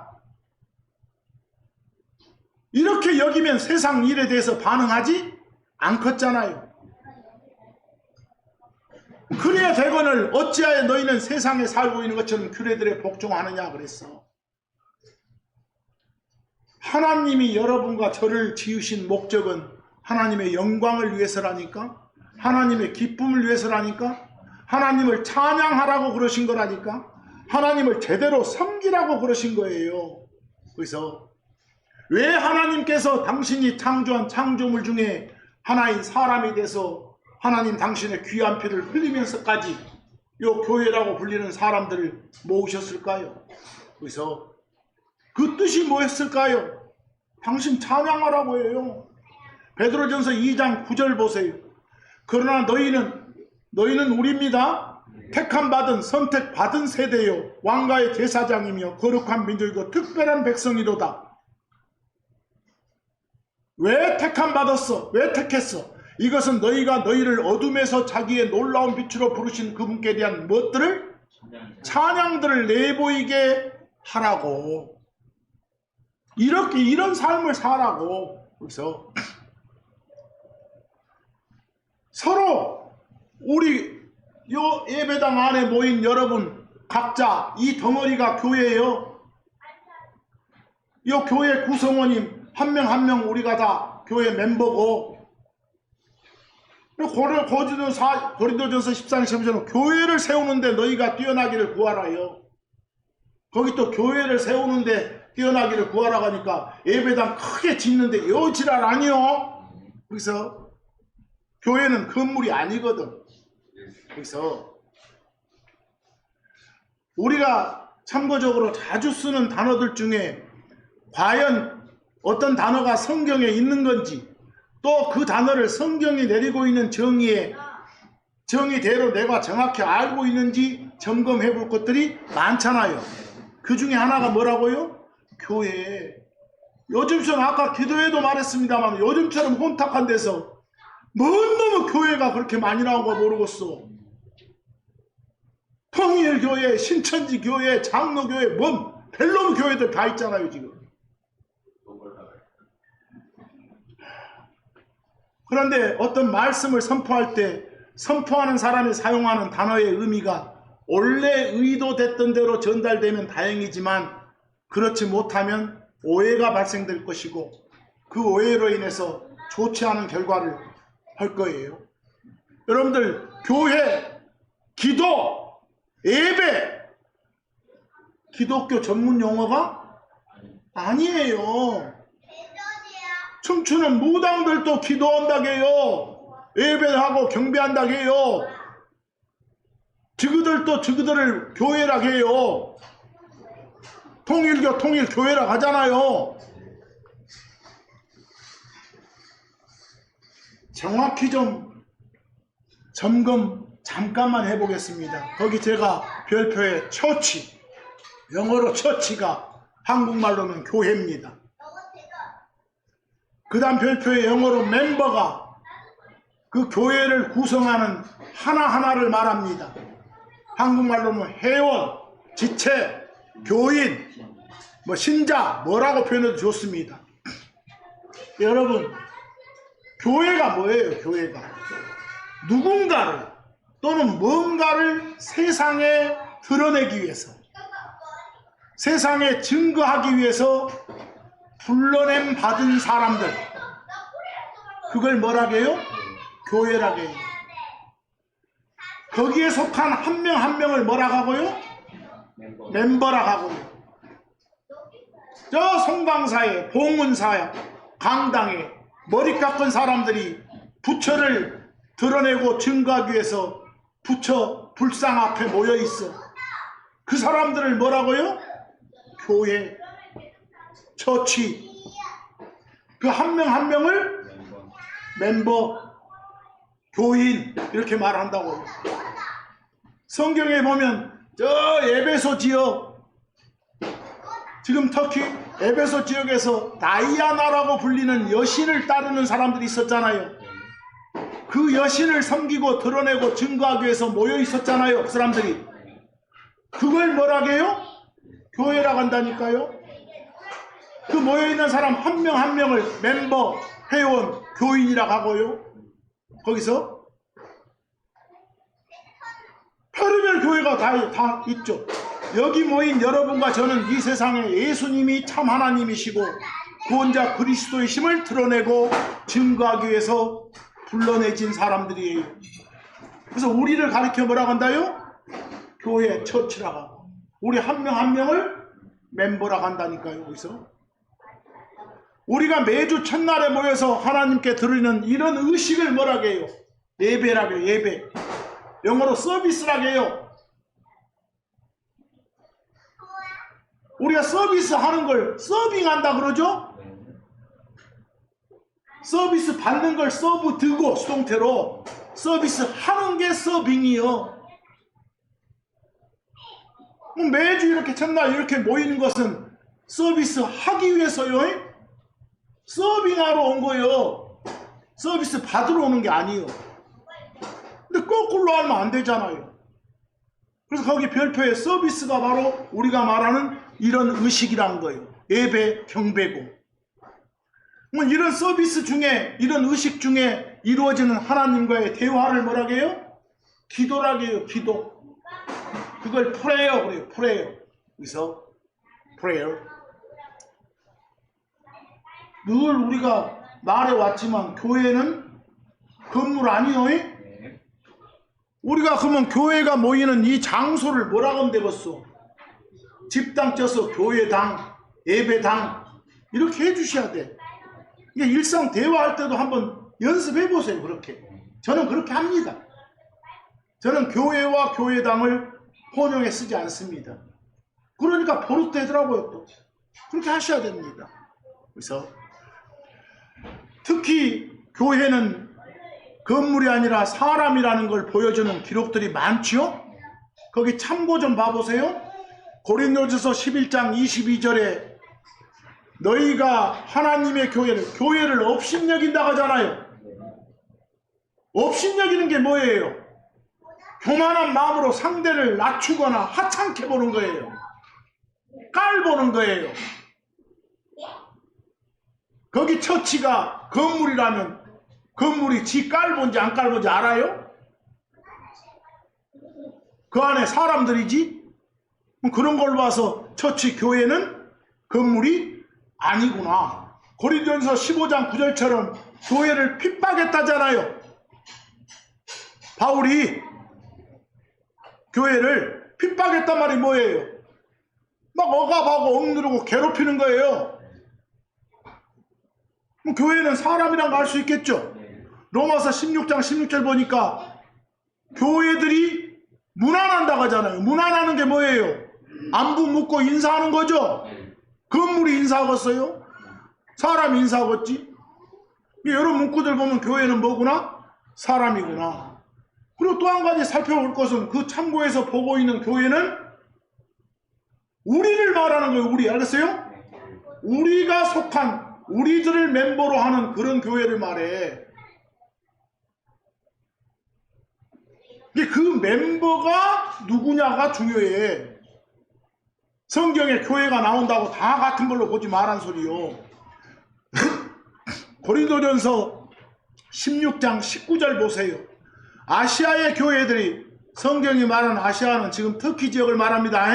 이렇게 여기면 세상 일에 대해서 반응하지 않겠잖아요. 그래야 되거늘 어찌하여 너희는 세상에 살고 있는 것처럼 규례들에 복종하느냐 그랬어. 하나님이 여러분과 저를 지으신 목적은 하나님의 영광을 위해서라니까, 하나님의 기쁨을 위해서라니까, 하나님을 찬양하라고 그러신 거라니까, 하나님을 제대로 섬기라고 그러신 거예요. 그래서 왜 하나님께서 당신이 창조한 창조물 중에 하나인 사람이 돼서 하나님 당신의 귀한 피를 흘리면서까지 요 교회라고 불리는 사람들을 모으셨을까요? 그래서 그 뜻이 뭐였을까요? 당신 찬양하라고 해요. 베드로전서 2장 9절 보세요. 그러나 너희는 우리입니다. 택함받은 선택받은 세대요 왕가의 제사장이며 거룩한 민족이고 특별한 백성이로다. 왜 택함받았어? 왜 택했어? 이것은 너희가 너희를 어둠에서 자기의 놀라운 빛으로 부르신 그분께 대한 무엇들을? 찬양들을 내보이게 하라고. 이런 삶을 살라고. 그래서 서로 우리 요 예배당 안에 모인 여러분 각자 이 덩어리가 교회예요. 요 교회 구성원님 한 명 한 명 우리가 다 교회 멤버고, 고린도전서 14장 13절은 교회를 세우는데 너희가 뛰어나기를 구하라요. 거기 또 교회를 세우는데 뛰어나기를 구하라고 하니까 예배당 크게 짓는데 요 지랄 아니요. 그래서 교회는 건물이 아니거든. 그래서 우리가 참고적으로 자주 쓰는 단어들 중에 과연 어떤 단어가 성경에 있는 건지, 또 그 단어를 성경이 내리고 있는 정의대로 내가 정확히 알고 있는지 점검해 볼 것들이 많잖아요. 그 중에 하나가 뭐라고요? 교회. 요즘처럼 아까 기도회도 말했습니다만 요즘처럼 혼탁한 데서 뭔 놈의 교회가 그렇게 많이 나온 거 모르겠어. 통일교회, 신천지교회, 장로교회, 뭔 별놈 교회들 다 있잖아요 지금. 그런데 어떤 말씀을 선포할 때 선포하는 사람이 사용하는 단어의 의미가 원래 의도됐던 대로 전달되면 다행이지만 그렇지 못하면 오해가 발생될 것이고 그 오해로 인해서 좋지 않은 결과를 할 거예요. 여러분들 교회, 기도, 예배 기독교 전문 용어가 아니에요. 춤추는 무당들도 기도한다게요. 예배하고 경배한다게요. 저그들도 저그들을 교회라고 해요. 통일교 통일교회라고 하잖아요. 정확히 좀 점검 잠깐만 해보겠습니다. 거기 제가 별표에 처치, 영어로 처치가 한국말로는 교회입니다. 그 다음 별표의 영어로 멤버가 그 교회를 구성하는 하나하나를 말합니다. 한국말로는 회원, 지체, 교인, 신자 뭐라고 표현해도 좋습니다. 여러분, 교회가 뭐예요? 교회가 누군가를 또는 뭔가를 세상에 드러내기 위해서, 세상에 증거하기 위해서 불러냄 받은 사람들, 그걸 뭐라고 해요? 교회라고 해요. 거기에 속한 한 명 한 명을 뭐라고 하고요? 멤버라고 하고요. 저 송강사에, 봉은사에, 강당에 머리 깎은 사람들이 부처를 드러내고 증거하기 위해서 부처 불상 앞에 모여 있어. 그 사람들을 뭐라고요? 교회, 처치. 그 한 명 한 명을 멤버, 교인 이렇게 말한다고요. 성경에 보면 저 에베소 지역, 지금 터키 에베소 지역에서 다이아나라고 불리는 여신을 따르는 사람들이 있었잖아요. 그 여신을 섬기고 드러내고 증거하기 위해서 모여 있었잖아요. 그 사람들이. 그걸 뭐라고 해요? 교회라고 한다니까요. 그 모여있는 사람 한 명 한 명을 멤버, 회원, 교인이라고 하고요. 거기서 별의별 교회가 다 있죠. 여기 모인 여러분과 저는 이 세상에 예수님이 참 하나님이시고 구원자 그리스도이심을 드러내고 증거하기 위해서 불러내진 사람들이에요. 그래서 우리를 가리켜 뭐라고 한다요? 교회, 처치라고 하고, 우리 한 명 한 명을 멤버라고 한다니까요. 여기서 우리가 매주 첫날에 모여서 하나님께 드리는 이런 의식을 뭐라고 해요? 예배라고 해요. 예배. 영어로 서비스라고 해요. 우리가 서비스 하는 걸 서빙한다 그러죠? 서비스 받는 걸 서브 드고 수동태로 서비스 하는 게 서빙이요. 매주 이렇게 첫날 이렇게 모이는 것은 서비스 하기 위해서요. 서빙하러 온 거예요. 서비스 받으러 오는 게 아니에요. 근데 거꾸로 하면 안 되잖아요. 그래서 거기 별표에 서비스가 바로 우리가 말하는 이런 의식이란 거예요. 예배, 경배고. 이런 서비스 중에, 이런 의식 중에 이루어지는 하나님과의 대화를 뭐라고 해요? 기도라고 해요. 기도. 그걸 프레이어 그래요. 프레이어. 그래서 프레이어. 늘 우리가 말해왔지만 교회는 건물 아니에요? 우리가 그러면 교회가 모이는 이 장소를 뭐라고 하면 되겠어? 집당 쪄서 교회당, 예배당 이렇게 해주셔야 돼. 이게 일상 대화할 때도 한번 연습해 보세요. 그렇게. 저는 그렇게 합니다. 저는 교회와 교회당을 혼용해 쓰지 않습니다. 그러니까 버릇되더라고요. 또 그렇게 하셔야 됩니다. 그래서 특히 교회는 건물이 아니라 사람이라는 걸 보여주는 기록들이 많지요. 거기 참고 좀 봐보세요. 고린도전서 11장 22절에 너희가 하나님의 교회를 업신여긴다고 하잖아요. 업신여기는 게 뭐예요? 교만한 마음으로 상대를 낮추거나 하찮게 보는 거예요. 깔보는 거예요. 거기 처치가 건물이라면 건물이 지 깔본지 안 깔본지 알아요? 그 안에 사람들이지? 그런 걸 봐서 처치 교회는 건물이 아니구나. 고린도전서 15장 9절처럼 교회를 핍박했다잖아요. 바울이 교회를 핍박했단 말이 뭐예요? 막 억압하고 억누르고 괴롭히는 거예요. 교회는 사람이란 거 알 수 있겠죠? 로마서 16장 16절 보니까 교회들이 문안한다고 하잖아요. 문안하는 게 뭐예요? 안부 묻고 인사하는 거죠? 건물이 인사하겠어요? 사람이 인사하겠지? 여러 문구들 보면 교회는 뭐구나? 사람이구나. 그리고 또 한 가지 살펴볼 것은 그 참고에서 보고 있는 교회는 우리를 말하는 거예요. 우리. 알겠어요? 우리가 속한 우리들을 멤버로 하는 그런 교회를 말해. 그 멤버가 누구냐가 중요해. 성경에 교회가 나온다고 다 같은 걸로 보지 말란 소리요. 고린도전서 16장 19절 보세요. 아시아의 교회들이, 성경이 말하는 아시아는 지금 터키 지역을 말합니다.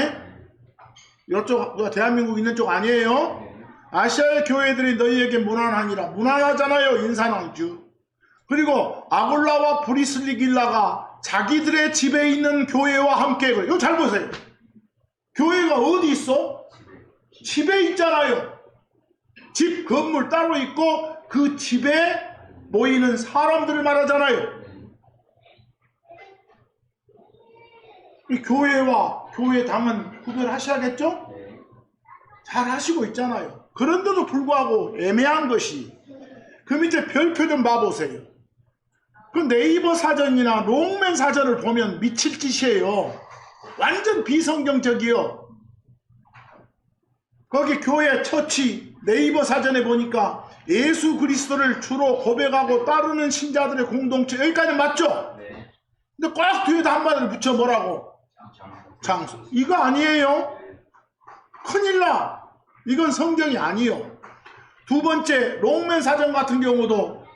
이쪽 대한민국 있는 쪽 아니에요. 아시아의 교회들이 너희에게 무난하니라. 무난하잖아요. 인사낭주. 그리고 아굴라와 브리슬리길라가 자기들의 집에 있는 교회와 함께, 이거 잘 보세요. 교회가 어디 있어? 집에 있잖아요. 집 건물 따로 있고 그 집에 모이는 사람들을 말하잖아요. 이 교회와 교회당은 구별하셔야겠죠? 잘 하시고 있잖아요. 그런데도 불구하고 애매한 것이, 그 밑에 별표 좀 봐보세요. 그 네이버 사전이나 롱맨 사전을 보면 미칠 짓이에요. 완전 비성경적이요. 거기 교회 처치 네이버 사전에 보니까 예수 그리스도를 주로 고백하고 따르는 신자들의 공동체, 여기까지 맞죠? 근데 꼭 뒤에다 한마디를 붙여 뭐라고? 장수. 이거 아니에요. 큰일 나. 이건 성경이 아니요. 두 번째, 롱맨 사전 같은 경우도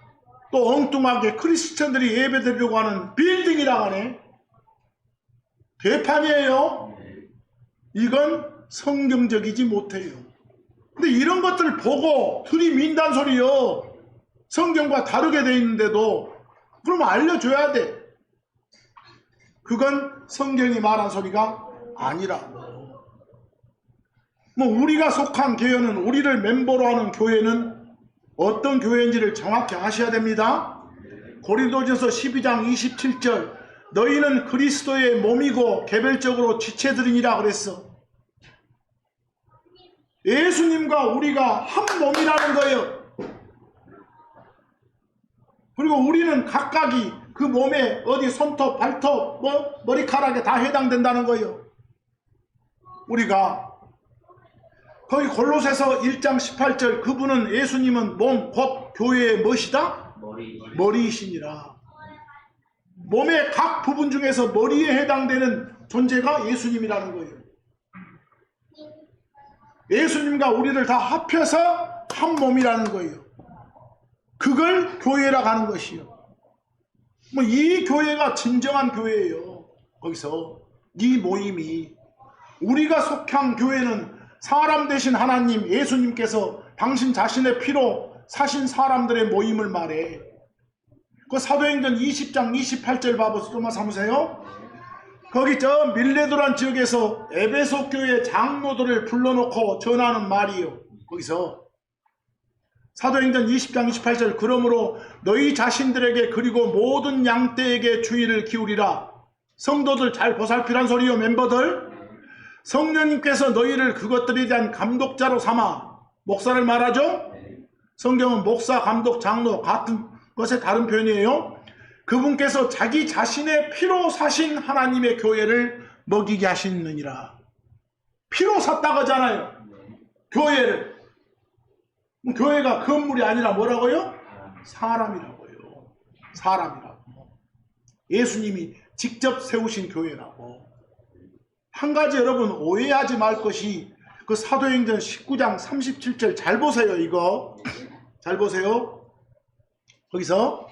또 엉뚱하게 크리스천들이 예배드리려고 하는 빌딩이라 하네. 개판이에요. 이건 성경적이지 못해요. 근데 이런 것들을 보고 들이민단 소리요. 성경과 다르게 돼 있는데도 그럼 알려줘야 돼. 그건 성경이 말한 소리가 아니라고. 뭐 우리가 속한 교회는, 우리를 멤버로 하는 교회는 어떤 교회인지를 정확히 아셔야 됩니다. 고린도전서 12장 27절, 너희는 그리스도의 몸이고 개별적으로 지체들이니라 그랬어. 예수님과 우리가 한 몸이라는 거예요. 그리고 우리는 각각이 그 몸에 어디 손톱, 발톱, 머리카락에 다 해당된다는 거예요. 우리가 거기 골로새서 1장 18절, 그분은, 예수님은 몸 곧 교회의 무엇이다? 머리이시니라. 몸의 각 부분 중에서 머리에 해당되는 존재가 예수님이라는 거예요. 예수님과 우리를 다 합해서 한 몸이라는 거예요. 그걸 교회라고 하는 것이요. 뭐 이 교회가 진정한 교회예요. 거기서 이 모임이, 우리가 속한 교회는 사람 되신 하나님 예수님께서 당신 자신의 피로 사신 사람들의 모임을 말해. 그 사도행전 20장 28절 봐보세요. 좀만 삼으세요. 거기 저 밀레도란 지역에서 에베소 교회 장로들을 불러놓고 전하는 말이요. 거기서 사도행전 20장 28절, 그러므로 너희 자신들에게 그리고 모든 양떼에게 주의를 기울이라. 성도들 잘 보살피란 소리요. 멤버들, 성령님께서 너희를 그것들에 대한 감독자로 삼아, 목사를 말하죠. 성경은 목사, 감독, 장로 같은 것의 다른 표현이에요. 그분께서 자기 자신의 피로 사신 하나님의 교회를 먹이게 하시느니라. 피로 샀다고 하잖아요. 교회를. 교회가 건물이 아니라 뭐라고요? 사람이라고요. 사람이라고. 예수님이 직접 세우신 교회라고. 한 가지 여러분 오해하지 말 것이, 그 사도행전 19장 37절 잘 보세요. 이거 잘 보세요. 거기서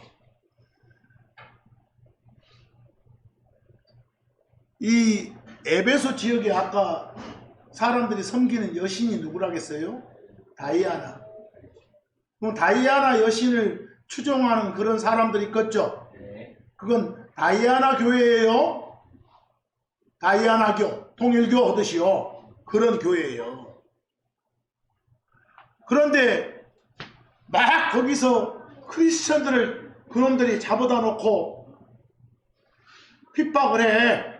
이 에베소 지역에 아까 사람들이 섬기는 여신이 누구라겠어요? 다이아나. 그럼 다이아나 여신을 추종하는 그런 사람들이 있겠죠? 그건 다이아나 교회예요. 다이아나교, 통일교 하듯이요. 그런 교회예요. 그런데 막 거기서 크리스천들을 그놈들이 잡아다 놓고 핍박을 해.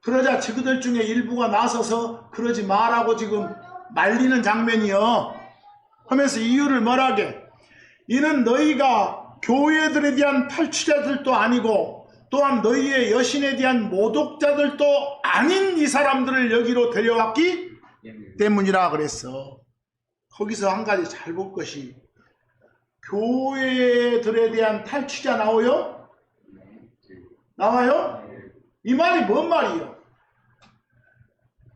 그러자 그들 중에 일부가 나서서 그러지 말라고 지금 말리는 장면이요. 하면서 이유를 뭐라게? 이는 너희가 교회들에 대한 탈취자들도 아니고 또한 너희의 여신에 대한 모독자들도 아닌 이 사람들을 여기로 데려왔기 때문이라 그랬어. 거기서 한 가지 잘 볼 것이 교회들에 대한 탈취자 나와요? 나와요? 이 말이 뭔 말이에요?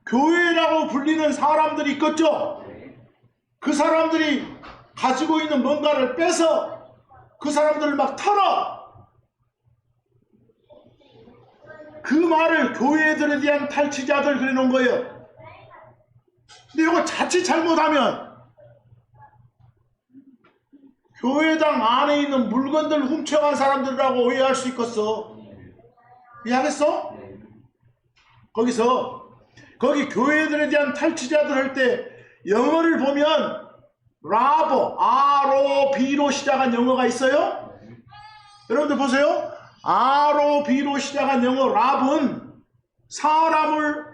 교회라고 불리는 사람들이 있겠죠? 그 사람들이 가지고 있는 뭔가를 빼서 그 사람들을 막 털어. 그 말을 교회들에 대한 탈취자들 그래 놓은 거예요. 근데 이거 자칫 잘못하면 교회당 안에 있는 물건들 훔쳐간 사람들이라고 오해할 수 있겠어. 이해하겠어? 거기 교회들에 대한 탈취자들 할 때 영어를 보면 라버, R-O-B로 시작한 영어가 있어요? 여러분들 보세요. R-O-B로 시작한 영어 랍은 사람을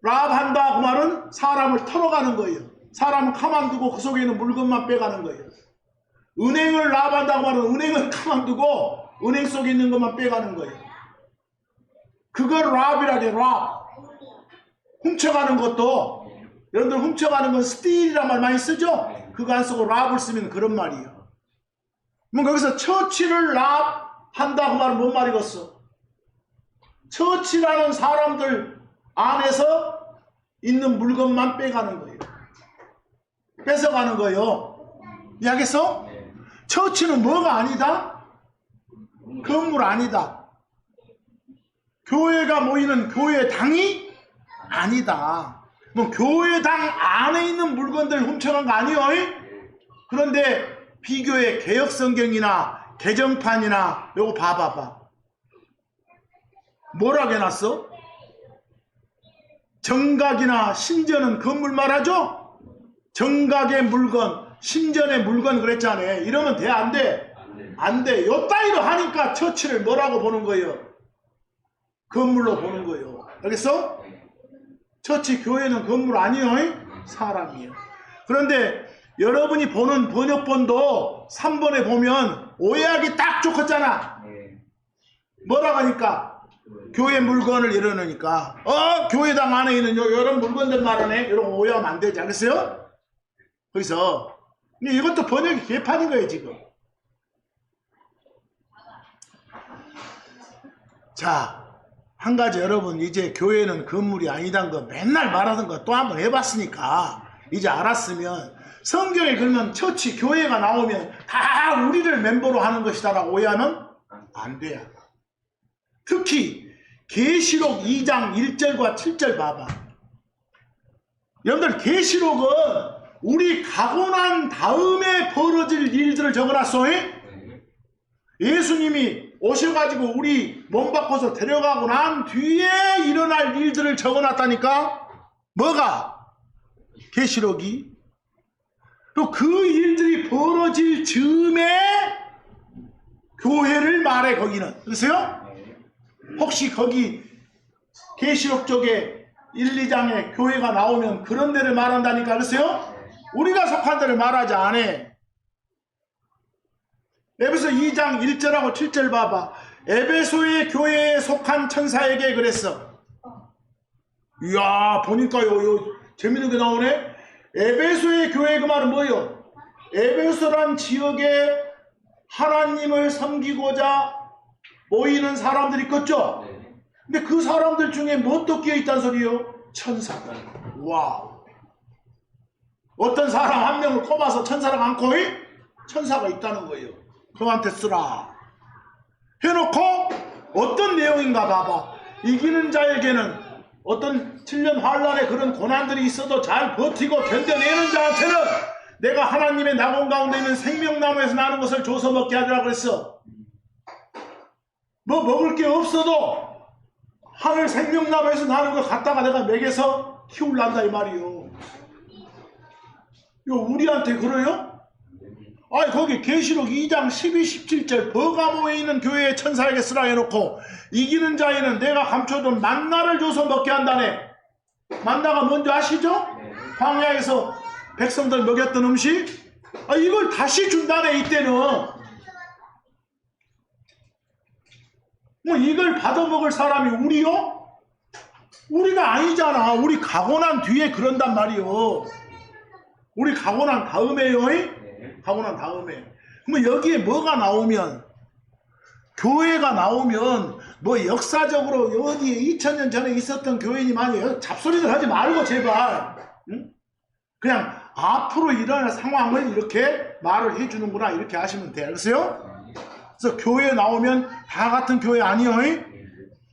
랍한다 그 말은 사람을 털어가는 거예요. 사람을 가만두고 그 속에 있는 물건만 빼가는 거예요. 은행을 랍한다고 말은 은행을 가만두고 은행 속에 있는 것만 빼가는 거예요. 그걸 랍이라고 해요. 랍. 훔쳐가는 것도 여러분들 훔쳐가는 건 스틸이란 말 많이 쓰죠? 그거 안 쓰고 랍을 쓰면 그런 말이에요. 그럼 거기서 처치를 랍한다고 말은 뭔 말이겠어? 처치라는 사람들 안에서 있는 물건만 빼가는 거예요. 뺏어가는 거예요. 이해하겠어? 처치는 뭐가 아니다? 건물 아니다. 교회가 모이는 교회당이 아니다. 뭐 교회당 안에 있는 물건들 훔쳐간 거 아니에요? 그런데 비교의 개혁성경이나 개정판이나 요거 봐봐봐. 뭐라고 해놨어? 정각이나 신전은 건물 말하죠? 정각의 물건, 신전의 물건 그랬잖아요. 이러면 돼? 안 돼? 안 돼. 요 따위로 하니까 처치를 뭐라고 보는 거예요? 건물로 보는 거예요. 알겠어? 처치 교회는 건물 아니에요? 사람이에요. 그런데 여러분이 보는 번역본도 3번에 보면 오해하기 딱 좋겠잖아. 뭐라고 하니까? 교회 물건을 이러니까 교회당 안에 있는 이런 물건들 말하네. 이런 거 오해하면 안 되지 않겠어요? 거기서 근데 이것도 번역이 개판인 거예요 지금. 자, 한 가지 여러분 이제 교회는 건물이 아니다는 거 맨날 말하던 거 또 한번 해봤으니까 이제 알았으면 성경에 그러면 처치 교회가 나오면 다 우리를 멤버로 하는 것이다 라고 오해하면 안 돼요. 특히 계시록 2장 1절과 7절 봐봐. 여러분들 계시록은 우리 가고 난 다음에 벌어질 일들을 적어놨어. 예수님이 오셔가지고 우리 몸 바꿔서 데려가고 난 뒤에 일어날 일들을 적어놨다니까. 뭐가? 계시록이. 또 그 일들이 벌어질 즈음에 교회를 말해 거기는. 그러세요? 혹시 거기 계시록 쪽에 1, 2장에 교회가 나오면 그런 데를 말한다니까. 그러세요? 우리가 속한 데를 말하지 않아. 에베소 2장 1절하고 7절 봐봐. 에베소의 교회에 속한 천사에게 그랬어. 이야 보니까요 재밌는 게 나오네. 에베소의 교회 그 말은 뭐예요? 에베소란 지역에 하나님을 섬기고자 모이는 사람들이 있겠죠? 근데 그 사람들 중에 뭣도 끼어있다는 소리요? 천사들. 와. 어떤 사람 한 명을 꼽아서 천사라고 않고 천사가 있다는 거예요. 그한테 쓰라 해놓고 어떤 내용인가 봐봐. 이기는 자에게는 어떤 7년 환란의 그런 고난들이 있어도 잘 버티고 견뎌내는 자한테는 내가 하나님의 낙원 가운데 있는 생명나무에서 나는 것을 줘서 먹게 하리라 그랬어. 뭐 먹을 게 없어도 하늘 생명나무에서 나는 걸 갖다가 내가 먹여서 키울란다 이 말이요. 이거 우리한테 그래요? 아니 거기 계시록 2장 12, 17절 버가모에 있는 교회의 천사에게 쓰라 해놓고 이기는 자에는 내가 감춰둔 만나를 줘서 먹게 한다네. 만나가 뭔지 아시죠? 광야에서 백성들 먹였던 음식. 이걸 다시 준다네 이때는. 뭐 이걸 받아먹을 사람이 우리요? 우리가 아니잖아. 우리 가고 난 뒤에 그런단 말이요. 우리 가고 난 다음에요. 가고 난 다음에. 그러면 여기에 뭐가 나오면, 교회가 나오면 뭐 역사적으로 어디에 2000년 전에 있었던 교회니 많이 잡소리들 하지 말고 제발, 응? 그냥 앞으로 일어날 상황을 이렇게 말을 해주는구나 이렇게 하시면 돼요. 알겠어요? 그래서 교회에 나오면 다 같은 교회 아니에요.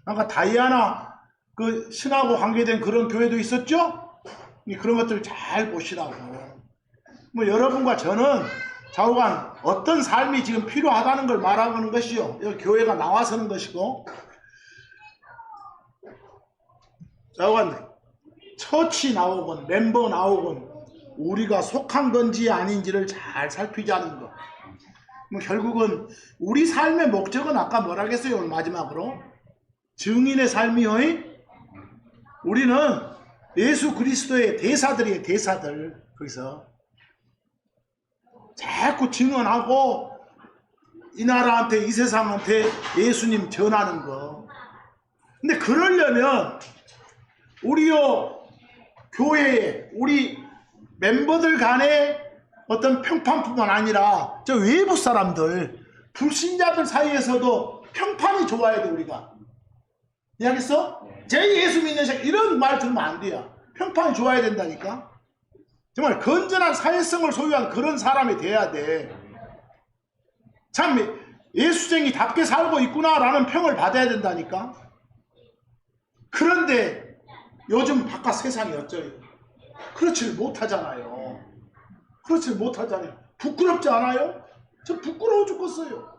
아까 다이아나 그 신하고 관계된 그런 교회도 있었죠? 그런 것들 잘 보시라고. 뭐 여러분과 저는 좌우간 어떤 삶이 지금 필요하다는 걸 말하는 것이요. 여기 교회가 나와서는 것이고, 좌우간 처치 나오건 멤버 나오건 우리가 속한 건지 아닌지를 잘 살피자는 거. 뭐 결국은 우리 삶의 목적은 아까 뭐라 했어요? 오늘 마지막으로 증인의 삶이요. 우리는 예수 그리스도의 대사들이에요. 대사들. 거기서 자꾸 증언하고 이 나라한테 이 세상한테 예수님 전하는 거. 근데 그러려면 우리요 교회에 우리 멤버들 간에 어떤 평판뿐만 아니라 저 외부 사람들 불신자들 사이에서도 평판이 좋아야 돼. 우리가 이해하겠어? 제 예수 믿는 새 이런 말 들으면 안 돼요. 평판이 좋아야 된다니까. 정말 건전한 사회성을 소유한 그런 사람이 돼야 돼. 참 예수쟁이답게 살고 있구나라는 평을 받아야 된다니까. 그런데 요즘 바깥 세상이 어쩌요? 그렇지를 못하잖아요. 그렇지를 못하잖아요. 부끄럽지 않아요? 저 부끄러워 죽겠어요.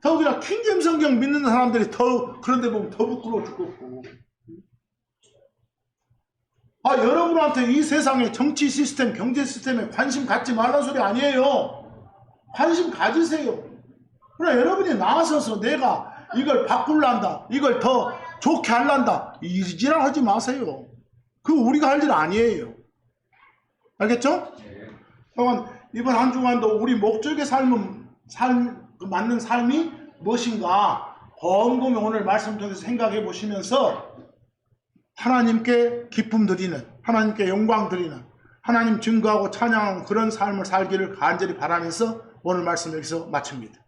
더욱이나 킹잼 성경 믿는 사람들이 더 그런데 보면 더 부끄러워 죽겠고. 아, 여러분한테 이 세상의 정치 시스템, 경제 시스템에 관심 갖지 말라는 소리 아니에요. 관심 가지세요. 그러나 여러분이 나서서 내가 이걸 바꿀란다, 이걸 더 좋게 할란다, 이 지랄 하지 마세요. 그거 우리가 할 일 아니에요. 알겠죠? 이번 한 주간도 우리 목적의 맞는 삶이 무엇인가 곰곰이 오늘 말씀 통해서 생각해 보시면서 하나님께 기쁨 드리는, 하나님께 영광 드리는, 하나님 증거하고 찬양하는 그런 삶을 살기를 간절히 바라면서 오늘 말씀 여기서 마칩니다.